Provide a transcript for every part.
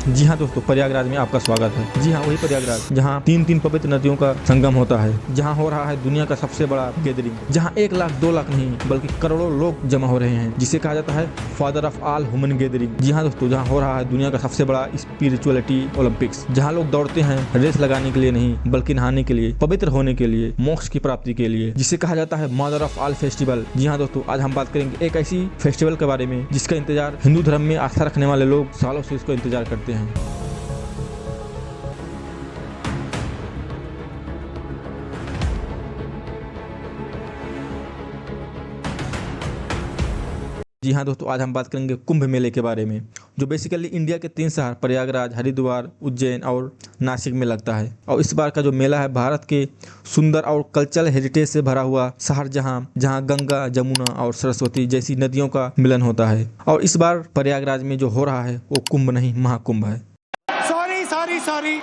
जी हाँ दोस्तों, प्रयागराज में आपका स्वागत है। जी हाँ, वही प्रयागराज जहाँ तीन पवित्र नदियों का संगम होता है, जहाँ हो रहा है दुनिया का सबसे बड़ा गैदरिंग, जहाँ 1 लाख 2 लाख नहीं बल्कि करोड़ों लोग जमा हो रहे हैं, जिसे कहा जाता है father of all human gathering. जी हाँ दोस्तों, जहाँ हो रहा है दुनिया का सबसे बड़ा स्पिरिचुअलिटी ओलंपिक्स, जहाँ लोग दौड़ते हैं रेस लगाने के लिए नहीं बल्कि नहाने के लिए, पवित्र होने के लिए, मोक्ष की प्राप्ति के लिए, जिसे कहा जाता है मदर ऑफ ऑल फेस्टिवल। जी हाँ दोस्तों, आज हम बात करेंगे एक ऐसी फेस्टिवल के बारे में जिसका इंतजार हिंदू धर्म में आस्था रखने वाले लोग सालों से इसको इंतजार करते हैं। जी हाँ दोस्तों, आज हम बात करेंगे कुंभ मेले के बारे में, जो बेसिकली इंडिया के 3 शहर प्रयागराज, हरिद्वार, उज्जैन और नासिक में लगता है। और इस बार का जो मेला है भारत के सुंदर और कल्चरल हेरिटेज से भरा हुआ शहर जहाँ गंगा, जमुना और सरस्वती जैसी नदियों का मिलन होता है। और इस बार प्रयागराज में जो हो रहा है वो कुंभ नहीं महाकुंभ है। सॉरी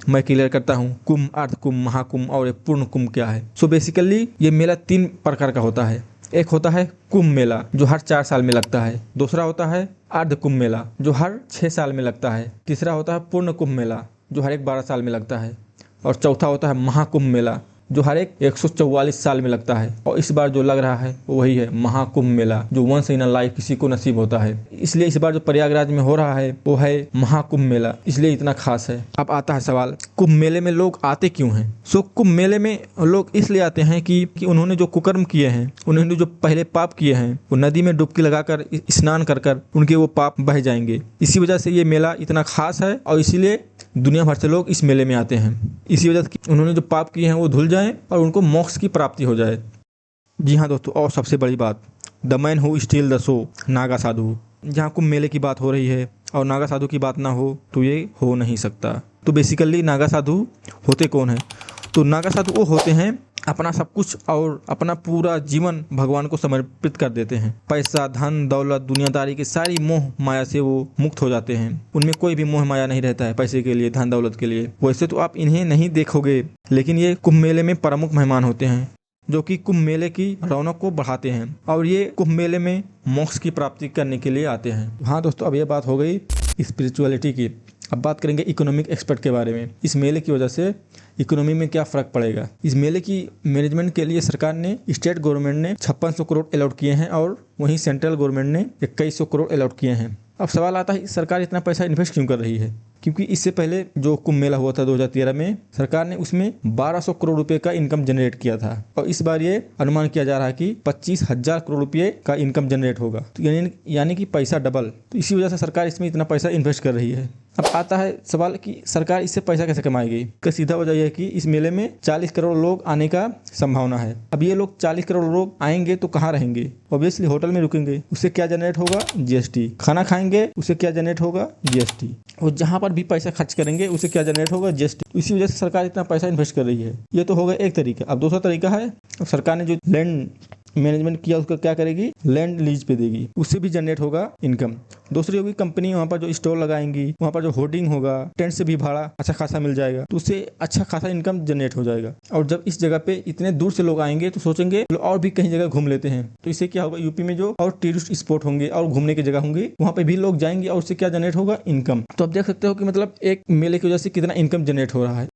मैं क्लियर करता हूँ, कुंभ, अर्ध कुंभ, महाकुंभ और एक पूर्ण कुंभ क्या है। सो बेसिकली ये मेला 3 प्रकार का होता है। एक होता है कुंभ मेला जो हर 4 साल में लगता है। दूसरा होता है अर्ध कुंभ मेला जो हर 6 साल में लगता है। तीसरा होता है पूर्ण कुंभ मेला जो हर एक 12 साल में लगता है। और चौथा होता है महाकुंभ मेला जो हर एक 144 साल में लगता है। और इस बार जो लग रहा है वो वही है महाकुंभ मेला, जो वंस इन अ लाइफ किसी को नसीब होता है। इसलिए इस बार जो प्रयागराज में हो रहा है वो है महाकुंभ मेला, इसलिए इतना खास है। अब आता है सवाल, कुंभ मेले में लोग आते क्यों हैं? सो कुंभ मेले में लोग इसलिए आते हैं कि उन्होंने जो कुकर्म किए हैं, उन्होंने जो पहले पाप किए हैं, वो नदी में डुबकी लगाकर स्नान कर उनके वो पाप बह जाएंगे। इसी वजह से ये मेला इतना खास है और इसीलिए दुनिया भर से लोग इस मेले में आते हैं। इसी वजह से उन्होंने जो पाप किए हैं वो धुल जाएं और उनको मोक्ष की प्राप्ति हो जाए। जी हाँ दोस्तों, और सबसे बड़ी बात, the man who steal the show, Naga sadhu. जहाँ कुंभ मेले की बात हो रही है और नागा साधु की बात ना हो तो ये हो नहीं सकता। तो बेसिकली नागा साधु होते कौन है? तो नागा साधु वो होते हैं अपना सब कुछ और अपना पूरा जीवन भगवान को समर्पित कर देते हैं। पैसा, धन, दौलत, दुनियादारी की सारी मोह माया से वो मुक्त हो जाते हैं। उनमें कोई भी मोह माया नहीं रहता है पैसे के लिए, धन दौलत के लिए। वैसे तो आप इन्हें नहीं देखोगे, लेकिन ये कुंभ मेले में प्रमुख मेहमान होते हैं जो कि कुंभ मेले की रौनक को बढ़ाते हैं और ये कुंभ मेले में मोक्ष की प्राप्ति करने के लिए आते हैं। हाँ दोस्तों, अब ये बात हो गई स्पिरिचुअलिटी की। अब बात करेंगे इकोनॉमिक एक्सपर्ट के बारे में। इस मेले की वजह से इकोनॉमी में क्या फ़र्क पड़ेगा। इस मेले की मैनेजमेंट के लिए सरकार ने, स्टेट गवर्नमेंट ने 5600 करोड़ अलॉट किए हैं और वहीं सेंट्रल गवर्नमेंट ने 2100 करोड़ अलॉट किए हैं। अब सवाल आता है सरकार इतना पैसा इन्वेस्ट क्यों कर रही है? क्योंकि इससे पहले जो कुंभ मेला हुआ था 2013 में, सरकार ने उसमें 1200 करोड़ रुपए का इनकम जनरेट किया था। और इस बार ये अनुमान किया जा रहा है कि 25,000 करोड़ रुपए का इनकम जनरेट होगा। तो यानी कि पैसा डबल। तो इसी वजह से सरकार इसमें इतना पैसा इन्वेस्ट कर रही है। अब आता है सवाल कि सरकार इससे पैसा कैसे कमाएगी। इसका सीधा वजह यह है कि इस मेले में 40 करोड़ लोग आने का संभावना है। अब ये लोग 40 करोड़ लोग आएंगे तो कहाँ रहेंगे? ऑब्वियसली होटल में रुकेंगे। उससे क्या जनरेट होगा? जीएसटी। खाना खाएंगे, उससे क्या जनरेट होगा? जीएसटी। और जहाँ पर भी पैसा खर्च करेंगे उसे क्या जनरेट होगा? जीएसटी। इसी वजह से सरकार इतना पैसा इन्वेस्ट कर रही है। ये तो होगा एक तरीका। अब दूसरा तरीका है, सरकार ने जो लैंड मैनेजमेंट किया उसका क्या करेगी? लैंड लीज पे देगी, उससे भी जनरेट होगा इनकम। दूसरी होगी कंपनी वहाँ पर जो स्टॉल लगाएंगी, वहाँ पर जो होर्डिंग होगा, टेंट से भी भाड़ा अच्छा खासा मिल जाएगा, तो उससे अच्छा खासा इनकम जनरेट हो जाएगा। और जब इस जगह पे इतने दूर से लोग आएंगे तो सोचेंगे और भी कहीं जगह घूम लेते हैं। तो इससे क्या होगा, यूपी में जो और टूरिस्ट स्पॉट होंगे और घूमने की जगह होंगी वहाँ पे भी लोग जाएंगे और उससे क्या जनरेट होगा? इनकम। तो आप देख सकते हो कि मतलब एक मेले की वजह से कितना इनकम जनरेट हो रहा है।